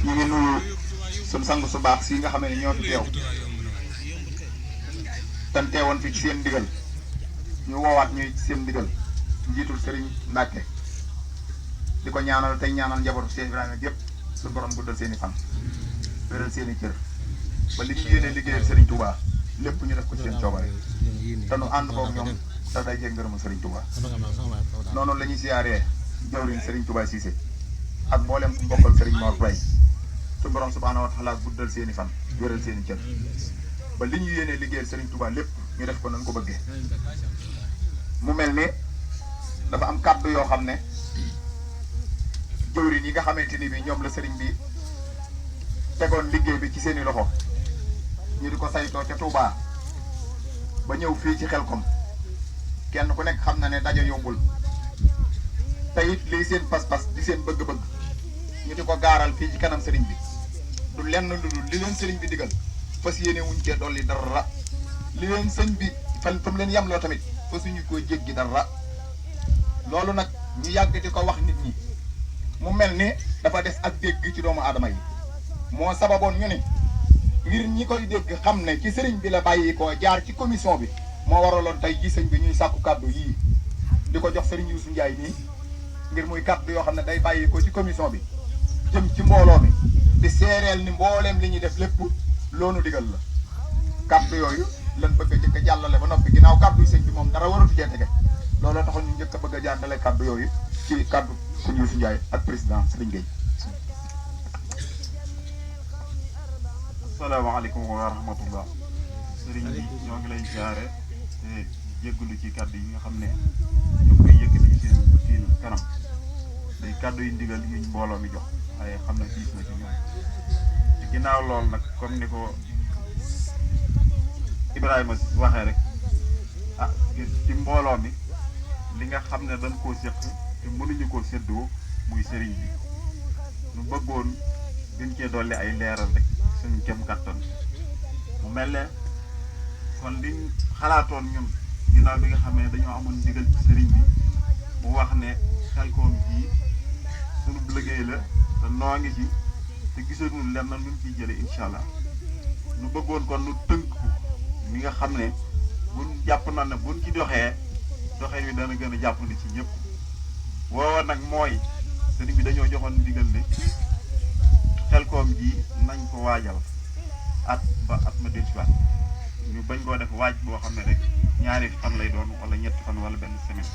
ñu ngi nuyu suñu sang su baax si nga xam ne ñoo fi teew tan teewoon fi ci seen ndigal ñu woowaat ñuy ci seen ndigal njiitul Serigne Mbacke di ko ñaanal tey ñaanal njabootu Cheikh Ibrahima yëpp su borom guddal seen i fan wéral seen i cër ba li ñu yéene liggéeyal Serigne Touba lépp ñu def ko ci seen coobare te nu ànd koog ñoom te day jég ngërëmu Serigne Touba noonu la ñuy siyaaree jawriñ Serigne Touba Cissé ak mboolem ku bokkal Serigne Mor Faye su borom subhaanahu wa taala guddal seen i fan wéral seen i cër ba li ñu yéene liggéeyal Serigne Touba lépp ñu def ko nañ ko bëggee mu mel ni dafa am kàddu yoo xam ne jawriñ yi nga xamante ni bi ñoom la Serigne bi tegoon liggéey bi ci seen i loxo ñu di ko saytoo ca Touba ba ñëw fii ci Xelkom kenn ku nekk xam na ne daje yombul te it lii seen pas-pas di seen bëgg-bëgg ñu di ko gaaral fii ci kanam Serigne bi du lenn lu dul li leen Serigne bi digal fas yéene wuñ cee dolli dara li leen sëñ bi fan fa mu leen yamloo tamit fasuñu ko jéggi dara loolu nag ñu yàgg di ko wax nit ñi mu mel ni dafa des ak dégg ci doomu aadama yi moo sababoon ñu ne ngir ñi koy dégg xam ne ci sëriñ bi la bàyyi ko jaar ci commission bi moo waraloon tey ji sëñ bi ñuy sàkku kàddu yii di ko jox sëriñ Youssou Ndiaye nii ngir muy kàddu yoo xam ne day bàyyi ko ci commission bi jëm ci mbooloo mi di seereel ni mbooleem li ñuy def lépp loonu digal la kàddu yooyu lan bëgg a njëkk a jàllale ba noppi ginnaaw kàddu yi sëñ bi moom dara waratu cee tege looloo taxoon ñu njëkk a bëgg a jàllale kàddu yooyu ci kàddu sëñ Youssou Ndiaye ak président Serigne Gueye. asalaamaaleykum wa rahmatullah sëriñ bi ñoo ngi lay jaare te jéggulu ci kàddu yi nga xam ne ñu koy yëkkati ci seen kanam day kàddu yu ndigal yuñ mbooloo mi jox waaye xam ne diis na ci ñoom ci ginnaaw lool nag comme ni ko Ibrahima waxee rek ah ci mbooloo mi li nga xam ne dañ koo séq te mënuñu koo séddoo muy sëriñ bi ñu bëggoon gën cee dolli ay leeral rek suñu kem kattan mu mel ne kon liñ xalaatoon ñun ginnaaw bi nga xam ne dañoo amoon ndigal ci sëriñ bi mu wax ne Xelkom ji suñu liggéey la te noo ngi ci te gisaguñu lenn luñ ciy jële incha allah ñu bëggoon kon nu tënk ko mi nga xam ne buñ jàpp na ne buñ ci doxee wi dana gën a jàppandi ci ñëpp woowa nag mooy sëriñ bi dañoo joxoon ndigal ne Xelkom ji nañ ko waajal at ba at ma dellusiwaat ñu bañ koo def waaj boo xam ne rek ñaari fan lay doon wala ñetti fan wala benn semaine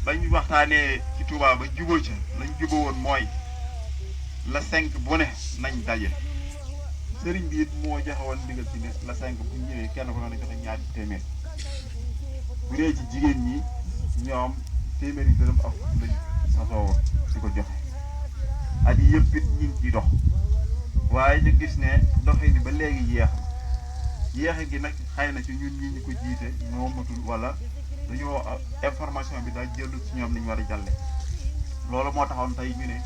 bañ waxtaanee ci Touba ba jubóo ca lañ jubóo woon mooy la 5 bu ne nañ daje sëriñ bi it moo joxe woon ndigal ci ne la 5 bu ñëwee kenn ko doon joxe ñaari téeméer bu dee ci jigéen ñi ñoom téeméeri dërëm ak lañ sasoo woon di ko joxe at yi yëpp it ñu ngi ciy dox waaye ñu gis ne doxee ni ba léegi yéexe gi nag xëy na ci ñun ñi ñu ko jiite ñoo matul wala dañoo information bi daal jëllu ci ñoom ni ñu war a jàlle loolu moo taxoon tey ñu ne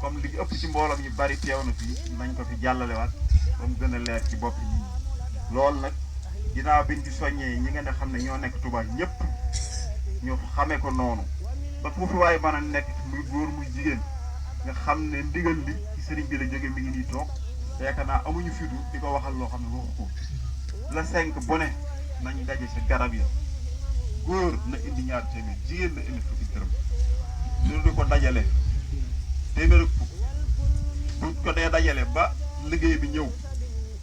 comme li ëpp ci mbooloom ñu bari teew na fii nañ ko fi jàllalewaat ba mu gën a leer ci bopp yi loolu nag ginnaaw biñ ci soññee ñi nga xam ne ñoo nekk Touba ñëpp ñu xamee ko noonu ba foofu waaye mën a nekk muy góor muy jigéen nga xam ne ndigal li ci sëriñ bi la jóge mi ngi nii toog te yaakaar naa amuñu fidu di ko waxal loo xam ne waxu ko la 5 bu ne nañ daje sa garab ya góor na indi ñaar téeméer jigéen na indi fukki dërëm loolu di ko dajale téeméer ak fukk buñ ko dee dajale ba liggéey bi ñëw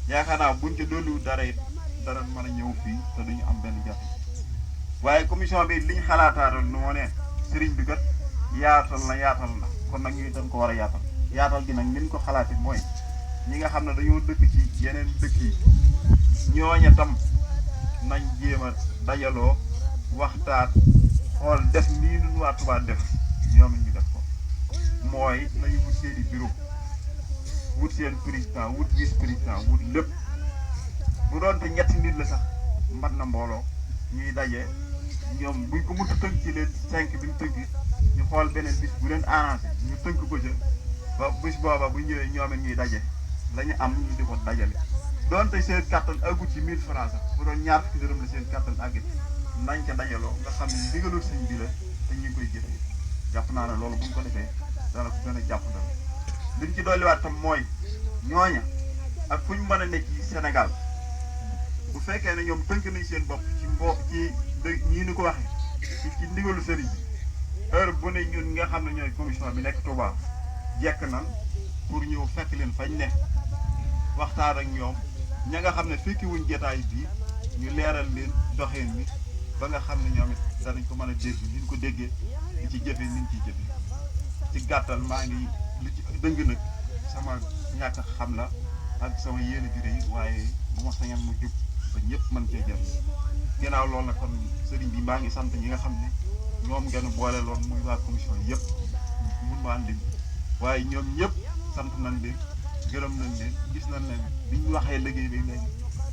yaakaar naa buñ ci dolliwu dara it dara mën a ñëw fii te duñu am benn jafe waaye commission bi liñ xalaataatoon nu moo ne sëriñ bi kat yaatal na kon nag ñuy dañ ko war a yaatal gi nag niñ ko xalaati mooy ñi nga xam ne dañoo dëkk ci yeneen dëkk yi ñooña tam nañ jéem a dajaloo waxtaan xool def nii nun waa Touba def ñoom ñu def ko mooy nañu wut seeni bureau wut seen président wut vice président wut lépp bu doon te ñetti nit la sax mbat na mbooloo ñuy daje ñoom buñ ko mënta tënk ci leen 5 bi ñu tënk ñu xool beneen bis bu leen arrangé ñu tënk ko ca ba bis booba bu ñëwee ñoom it ñuy daje la ñu am ñu di ko dajale doonte seen kattan aggut ci 1000 francs sax bu doon ñaar fukki dërëm la seen kattan àggit nañ ca dajaloo nga xam ne ndigalul sëñ bi la te ñu ngi koy jëfee jàpp naa ne loolu bu ñu ko defee dana ko gën a jàpp dara liñ ci dolliwaat tam mooy ñooña ak fu ñu mën a nekk ci Sénégal bu fekkee ne ñoom tënk nañ seen bopp ci ñii ni ko waxee ci ndigalu sëriñ bi heure bu ne ñun nga xam ne ñooy commission bi nekk Touba jekk nan pour ñëw fekk leen fañ ne waxtaan ak ñoom ña nga xam ne fekki wuñ jotaay bii ñu leeral leen doxeen mi ba nga xam ne ñoom it danañ ko mën a dégg ni ñu ko déggee di ci jëfee ni ñu ciy jëfee ci gàttal maa ngi lu ci dëng nag sama ñàkk xam la ak sama yéene ju rëy waaye bu ma sañoon mu jub ba ñëpp mën cee jëm ginnaaw loolu nag kon sëriñ bi maa ngi sant ñi nga xam ne ñoom ngeen boole loon muy waa commission yëpp mun maa lim waaye ñoom ñëpp sant nañ leen gërëm nañ leen gis nañ leen bi ñu waxee liggéey bi léegi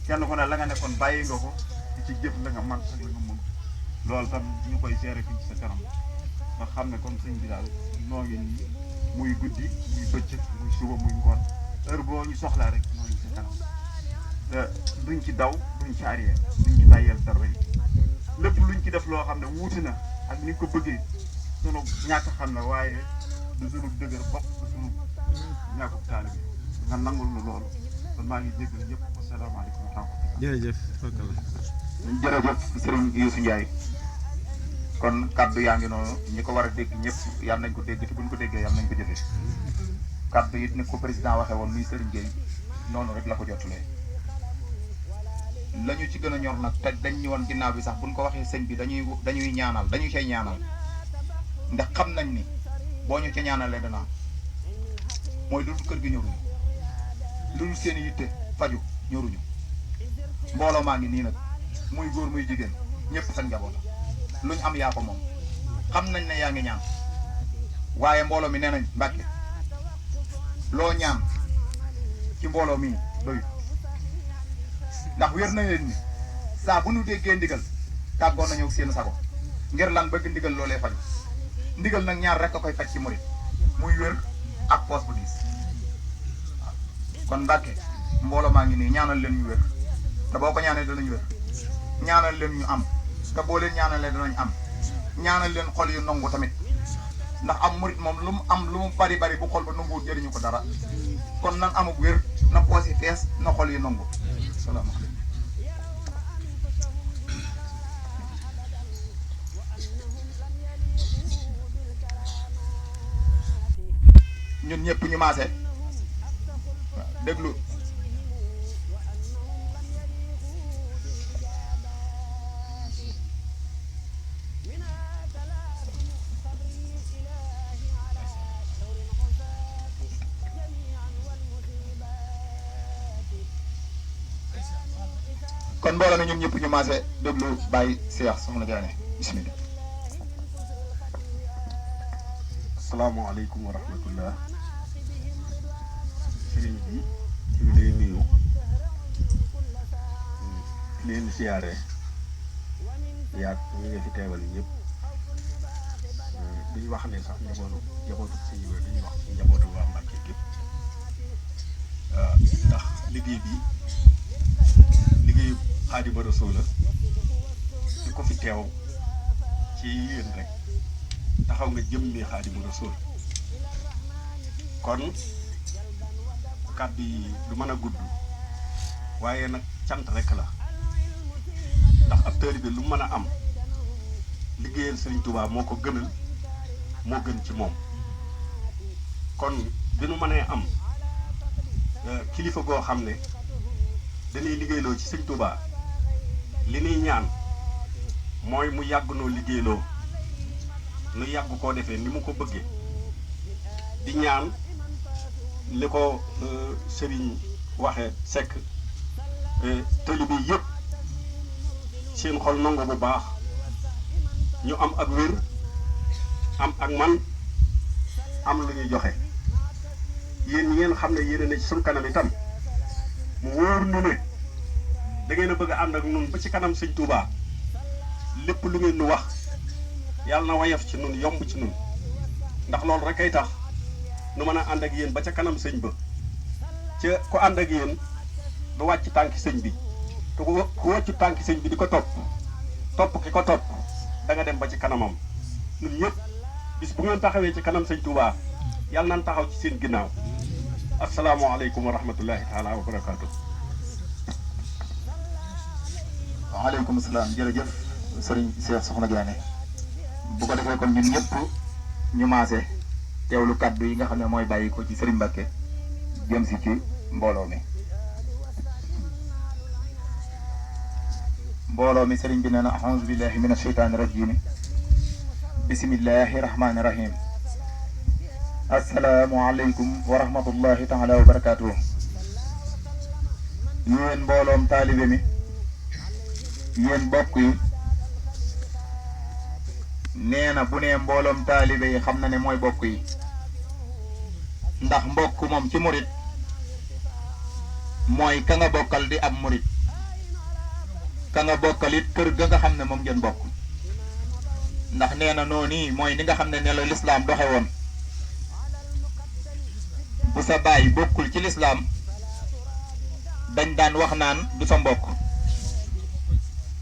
kenn ku ne la nga nekkoon bàyyi nga ko di ci jëf la nga man ak la nga mun loolu tam ñu koy seere fii ci sa kanam nga xam ne kon sëñ bi daal noo ngi nii muy guddi muy bëccëg muy suba muy ngoon heure boo ñu soxlaa rek noo ngi sa kanam te duñ ci daw duñ ci arrière duñ ci tàyyeel dara yi lépp luñ ci def loo xam ne wuuti na ak ni ko bëggee sunu ñàkk xam na waaye du sunu dëgër bopp du sunu ñàkku taalibe nga nangul nu loolu kon maa ngi jégal ñëpp asalaamaaleykum wa rahmatulah. jërëjëf jërëjëf Serigne Youssou Ndiaye kon kaddu yaa ngi noonu ñi ko war a dégg ñëpp yal nañ ko dégg te buñ ko déggee yal nañ ko jëfee kaddu it ni ko président waxee woon muy Serigne Gueye noonu rek la ko jotulee la ñu ci gën a ñor nag te dañ ñu woon ginnaaw bi sax buñ ko waxee sëñ bi dañuy ñaanal dañuy cay ñaanal ndax xam nañ ni boo ñu ca ñaanalee dana mooy lu dul kër gi ñoruñu lu dul seen i yitte faju ñoruñu mbooloo maa ngi nii nag muy góor muy jigéen ñëpp seen njaboot luñ am yaa ko moom xam nañ ne yaa ngi ñaan waaye mbooloo mi nee nañ Mbàkke loo ñaan ci mbooloo mi doyut ndax wér na leen ni saa bu nu déggee ndigal tàggoon nañu seen sago ngir lan bëgg ndigal loolee faju ndigal nag ñaar rek a koy faj ci murit muy wér ak poos bu diis waaw kon Mbàkke mbooloo maa ngi nii ñaanal leen ñu wér te boo ko ñaanee danañ wér ñaanal leen ñu am te boo leen ñaanalee danañ am ñaanal leen xol yu nangu tamit ndax am murit moom lu mu am lu mu bari bari bu xol ba nanguwul jëriñu ko dara kon nan amuk wér na poos yi fees na xol yu nangu salaamaaleykum. ñun ñëpp ñu maase waaw déglu kon mbooloo mi ñun ñëpp ñu maase déglu Baye Cheikh soxna Diané bismillah. asalaamaaleykum wa rahmatullah sëriñ bi ñu ngi lay nuyu di leen siyaare yaag ñi nga fi teewal ñëpp duñu wax ne sax njabootu sëñ bi dañuy wax ci njabootu waa Mbàkke gépp ndax liggéey bi liggéeyu Xaadimu Rasuul la di ko fi teew ci yéen rek taxaw nga jëmmi Xaadimu Rasuul kon kàddu yi du mën a gudd waaye nag cant rek la ndax ab taalibe lu mën a am liggéeyal Sëriñ Tuubaa moo ko gënal moo gën ci moom kon bi nu mënee am kilifa goo xam ne dañuy liggéeyloo ci Sëriñ Tuubaa li ñuy ñaan mooy mu yàgg noo liggéeyloo nu yàgg koo defee ni mu ko bëggee di ñaan li ko sëriñ waxe sekk taalibe yëpp seen xol nangu bu baax ñu am ak wér am ak man am lu ñuy joxe yéen ñi ngeen xam ne yéen ne ci suñ kanam itam mu wóor nu ne da ngeen a bëgg a ànd ak nun ba ci kanam Sëñ Tuubaa lépp lu ngeen nu wax yàlla na wayaf ci nun yomb ci nun ndax loolu rek ay tax nu mën a ànd ak yéen ba ca kanam sëñ ba ca ku ànd ak yéen du wàcc tànki sëñ bi te ku wàccu tànki sëñ bi di ko topp ki ko topp da nga dem ba ci kanamam ñun ñëpp bis bu ngeen taxawee ci kanam Sëñ Tuubaa yàlla nañ taxaw ci seen ginnaaw asalaamaaleykum wa rahmatullahi taala wa barakaatu. waaleykum salaam jërëjëf sëriñ Cheikh Soxna Diané bu ko defee kon ñun ñëpp ñu maase teewlu kaddu yi nga xam ne mooy bàyyi ko ci sëriñ Mbacke jëm si ci mbooloo mi sëriñ bi nee na a'uuzu billahi mina sheytaani rajiim bismillahi rahmaani rahim asalaamualeykum wa rahmatullahi taala wa barakaatuhu. yéen mbooloom taalibe mi yéen bokk yi nee na bu nee mbooloom taalibe yi xam na ne mooy bokk yi ndax mbokk moom ci murit mooy ka nga bokkal di ab murit ka nga bokkal it kër ga nga xam ne moom ngeen bokk ndax nee na noonu mooy ni nga xam ne la lislaam doxe woon bu sa baay bokkul ci lislaam dañ daan wax naan du sa mbokk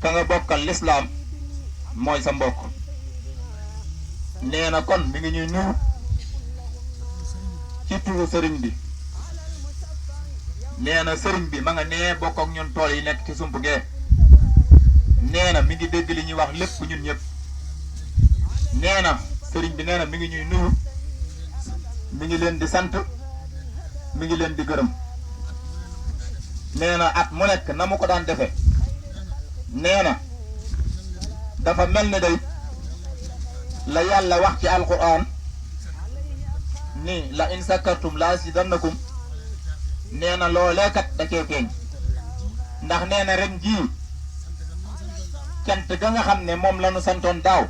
ka nga bokkal lislaam mooy sa mbokk nee na kon mi ngi ñuy nuyu ci turu sëriñ bi nee na sëriñ bi ma nga nee bokk ak ñun tool yi nekk ci sump gee nee na mi ngi dégg li ñuy wax lépp ñun ñëpp nee na sëriñ bi nee na mi ngi ñuy nuyu mi ngi leen di sant mi ngi leen di gërëm nee na at mu nekk na mu ko daan defe nee na dafa mel ni day la yàlla wax ci alquran ni la in sakartum la azidannakum nee na loolee kat da cee feeñ ndax nee na ren jii cant ga nga xam ne moom la nu santoon daaw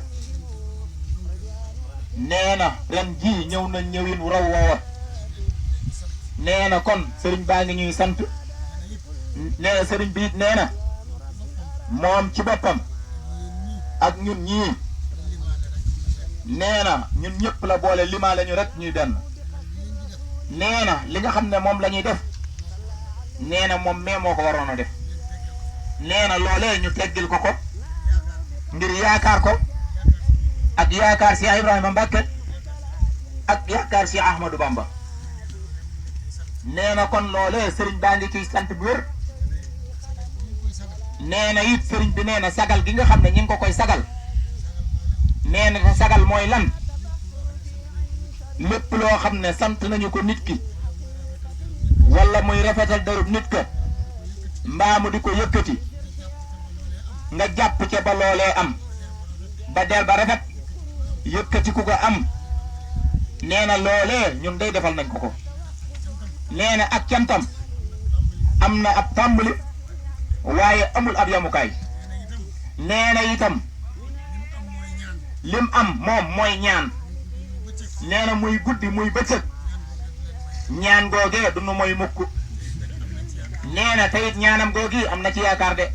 nee na ren jii ñëw na ñëwin wu raw woowa nee na kon sëriñ baa ngi ñuy sant nee na sëriñ bi it nee na moom ci boppam ak ñun ñii nee na ñun ñëpp la boole limaa lañu rek ñuy benn nee na li nga xam ne moom la ñuy def nee na moom mee moo ko waroon a def nee na loolee ñu teggil ko ngir yaakaar ko ak yaakaar si Ibrahima Mbacke ak yaakaar si Ahmadou Bamba nee na kon loolee sëriñ baa ngi ciy sant bu wér nee na it sëriñ bi nee na sagal gi nga xam ne ñi ngi ko koy sagal nee na te sagal mooy lan lépp loo xam ne sant nañu ko nit ki wala muy rafetal darub nit ka mbaa mu di ko yëkkati nga jàpp ca ba loolee am ba der ba rafet yëkkati ku ko am nee na loolee ñun day defal nañ ko ko nee na ak cantam am na ab tàmbali waaye amul ab yamukaay nee na itam lim am moom mooy ñaan nee na muy guddi muy bëccëg ñaan googee du nu mooy mukk nee na tayit ñaanam googi am na ci yaakaar de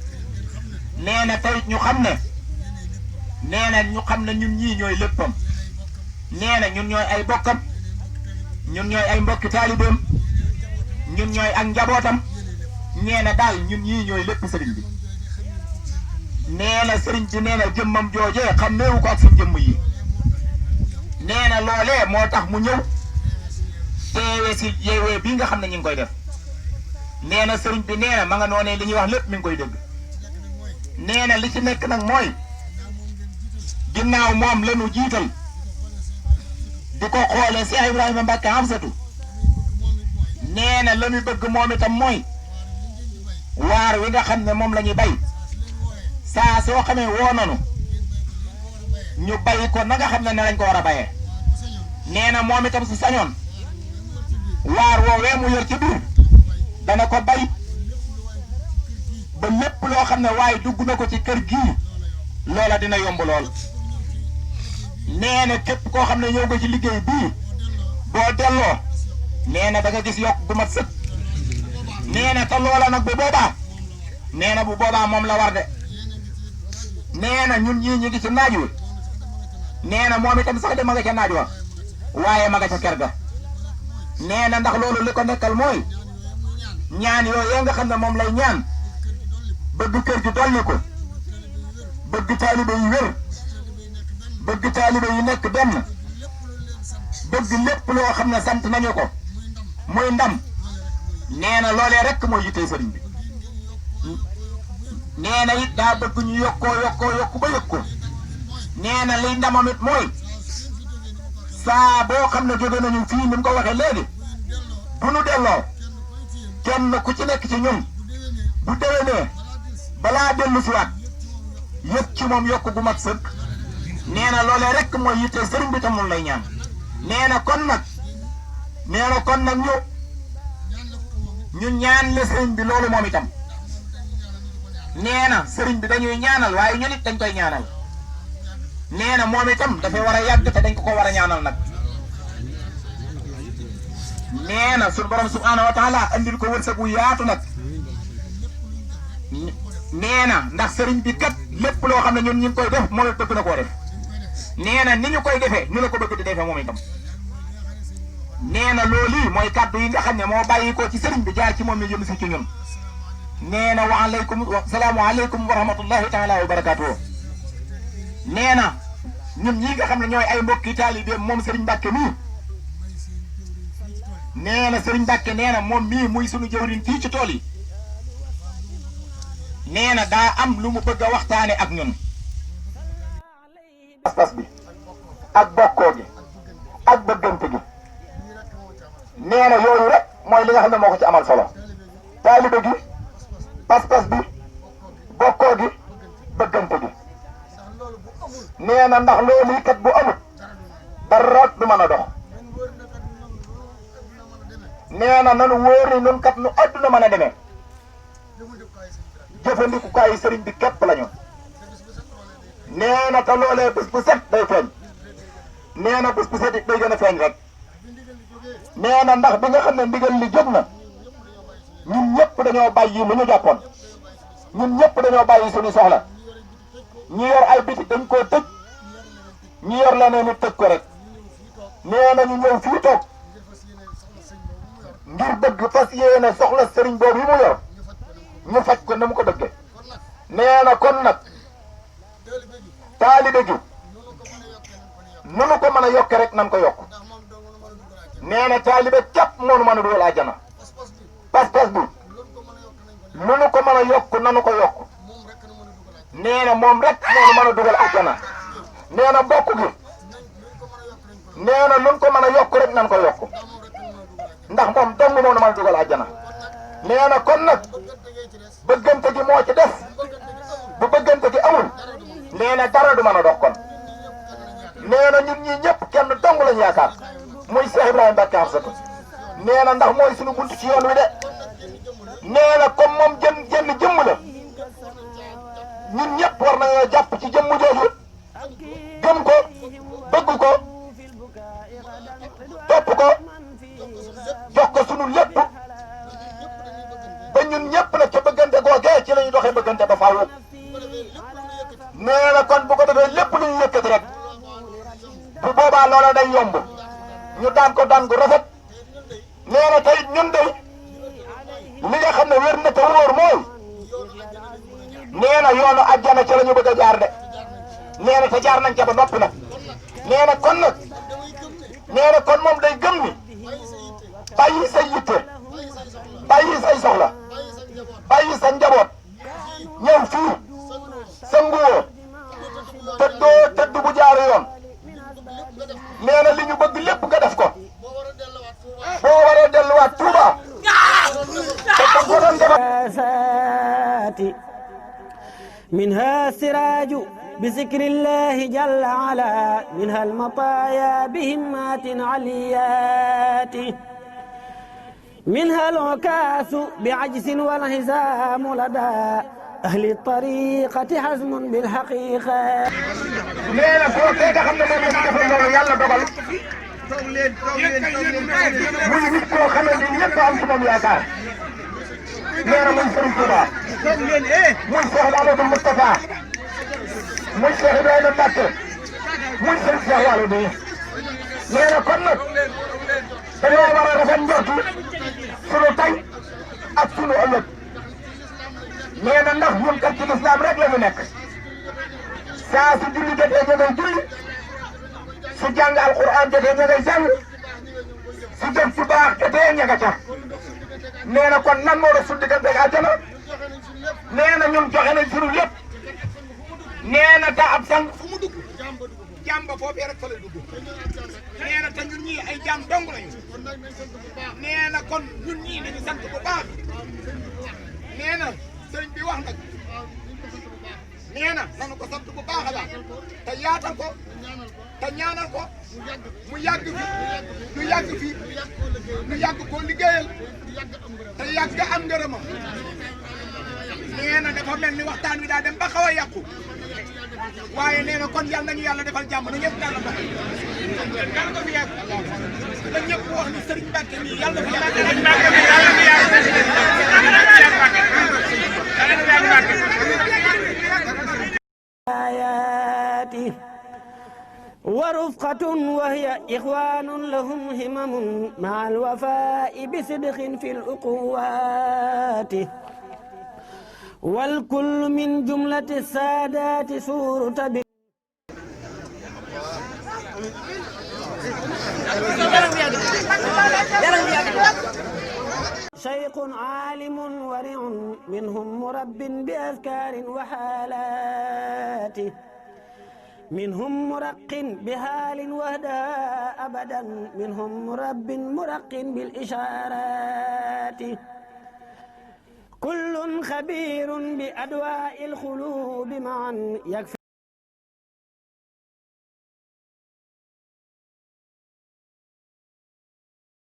nee na tayit ñu xam ne nee na ñu xam ne ñun ñii ñooy léppam nee na ñun ñooy ay bokkam ñun ñooy ay mbokki taalibeem ñun ñooy ak njabootam nee na daal ñun ñii ñooy lépp sëriñ bi nee na sëriñ bi nee na jëmmam joojee xam neewu ko ak suñ jëmm yi nee na loolee moo tax mu ñëw teewe si yeewee bii nga xam ne ñu ngi koy def nee na sëriñ bi nee na ma nga noonee li ñuy wax lépp mi ngi koy dégg nee na li ci nekk nag mooy ginnaaw moom la ñu jiital di ko xoolee si Ibrahima Mbacke Hamsatu nee na la muy bëgg moom itam mooy waar wi nga xam ne moom la ñuy bay saa soo xamee woo nanu ñu bay ko na nga xam ne lañ ko war a bayee nee na moom itam su sañoon waar woowee mu yor ci biir dana ko bay ba lépp loo xam ne waaye dugg na ko ci kër gii loola dina yomb lool nee na képp koo xam ne ñëw nga ci liggéey bii boo delloo nee na da nga gis yokk gu mat sëkk nee na te loola nag bu boobaa nee na bu boobaa moom la war de nee na ñun ñii ñu ngi ci naaj wi nee na moom itam sax de ma nga ca naaj wa waaye ma nga ca kër ga nee na ndax loolu li ko nekkal mooy ñaan yooyu nga xam ne moom lay ñaan bëgg kër gi dolli ko bëgg taalibe yi wér bëgg taalibe yi nekk benn bëgg lépp loo xam ne sant nañu ko muy ndam nee na loolee rek mooy yittee sëriñ bi nee na it daa bëgg ñu yokku ba yëg ko nee na liy ndamam it mooy saa boo xam ne jóge nañu fii ni mu ko waxee léegi bu nu delloo kenn ku ci nekk ci ñun bu déwénee balaa dellu si waat yëg ci moom yokk gu mat sëkk nee na loolee rek mooy yitte sëriñ bi tam moom lay ñaan nee na kon nag ñu ñaan la sëriñ bi loolu moom itam nee na sëriñ bi dañuy ñaanal waaye ñun it dañ koy ñaanal nee na moom itam dafay war a yàgg te dañ ko war a ñaanal nag nee na suñu borom subhaanahu wa taala andil ko wërsëg bu yaatu nag nee na ndax sëriñ bi kat lépp loo xam ne ñun ñu ngi koy def moom it bëgg na koo def nee na ni ñu koy defee ñu la ko bëgg di defee moom itam nee na loolu mooy kàddu yi nga xam ne moo bàyyi ko ci sëriñ bi jaar ci moom mi jëm si ci ñun nee na salaamu aleykum wa rahmatullahi taala wa barakaatuhu nee na ñun ñii nga xam ne ñooy ay mbokki taalibe moom sëriñ Mbàkke mii nee na sëriñ Mbàkke nee na moom mii muy sunu jëwriñ fii ci tool yi nee na daa am lu mu bëgg a waxtaane ak ñun pas-pas bi ak bokkoo gi ak bëggante gi nee na yooyu rek mooy li nga xam ne moo ko ci amal solo taalibe gi pas-pas bi bokkoo gi bëggante gi nee na ndax loolu kat bu amut dara du mën a dox nee na nanu wóor ni nun kat nu adduna mën a demee jëfandikukaay sëriñ bi képp lañu nee na te loolee bés bu set day feeñ nee na bés bu set it day gën a feeñ rek nee na ndax bi nga xam ne ndigal li jóg na ñun ñëpp dañoo bàyyi lu ñu jàppoon ñun ñëpp dañoo bàyyi suñu soxla ñi yor ay biti dañ koo tëj ñi yor leneen ni tëj ko rek nee na ñu ñëw fii toog ngir bëgg fas yéene soxla sëriñ boobu yi mu yor ñu faj ko na mu ko bëggee nee na kon nag taalibe gi nunu ko mën a yokke rek nan ko yokk nee na taalibe cap moonu mën a dugal àjjana pas-pas bi nunu ko mën a yokk nanu ko yokk nee na moom rek moonu mën a dugal àjjana nee na bokk gi nee na nun ko mën a yokk rek nan ko yokk ndax moom dong moonu mën a dugal àjjana nee na kon nag bëggante gi moo ci def bu bëggante gi amul nee na dara du mën a dox kon nee na ñun ñii ñëpp kenn dong lañu yaakaar muy Cheikh Ibrahima Mbacke Amsatou nee na ndax mooy suñu bunt ci yoon wi de nee na comme moom jëmm la ñun ñëpp war nañoo jàpp ci jëmm jooju gëm ko bëgg ko topp ko jox ko sunu lépp ba ñun ñëpp nag ca bëggante googee ci la ñu doxee bëggante ba faaw nee na kon bu ko defee lépp lu ñu yëkkati rek bu boobaa loola day yomb ñu daan ko daan gu rafet nee na tey ñun de li nga xam ne wér na te wóor mooy nee na yoonu àjjana ca la ñu bëgg a jaar de nee na te jaar nañ ca ba noppi nag nee na kon nag nee na kon moom day gëm ni bàyyi say yitte bàyyi say soxla bàyyi sa njaboot ñëw fii sa nguwoo tëdd bu jaaru yoon nee na li ñu bëgg lépp nga def ko boo waree delluwaat Touba te ko doon defar منها السراج بذكر الله جل علا منها المطايا بهمات عليات منها العكاس بعجز والهزام لدى أهل الطريقة حزم بالحقيقة nee na boo tee nga xam ne moom la ñu defal loolu yàlla dogal muy nit koo xamante ni ñëpp am ci moom yaakaar nee na muy Serigne Touba muy Cheikh Amadou Moustapha muy Cheikh Ibrahima Mbacke muy Serigne Cheikh Wallou bi nee na kon nag dañoo war a rafet njortu sunu tay ak sunu ëllëg nee na ndax ñun kat ci lislaam rek la ñu nekk saa su julli jotee ña ngay julli su jàng alquran jotee ña ngay jàng su jëf su baax jotee ña nga ca nee na kon nan moo doon suñu diggante ak àjjana nee na ñun joxe nañ suñu lépp nee na ta ab sang fu mu dugg jàmba foofee rek fa lay dugg nee na te ñun ñii ay jàmm dong lañu nee na kon ñun ñii nañu sant bu baax nee na sëriñ bi wax nag nee na nanu ko sant bu baax a baax te yaatal ko te ñaanal ko mu yàgg fi ñu yàgg fi ñu yàgg koo liggéeyal te yàgg am ngërëmam nee na dafa mel ni waxtaan wi daa dem ba xaw a yàqu waaye nee na kon yàlla nañu yàlla defal jàmm na ñëpp daal la bokk yàlla ko fi yàgg te ñëpp wax ni Serigne Mbacke mi yàlla fi yàgg آياته ورفقة وهي إخوان لهم همم مع الوفاء بصدق في الأقوات والكل من جملة السادات سورة شيخ عالم ورع منهم مرب بأذكار وحالات منهم مرق بحال وهدى أبدا منهم مرب مرق بالإشارات كل خبير بأدواء القلوب معا يكفي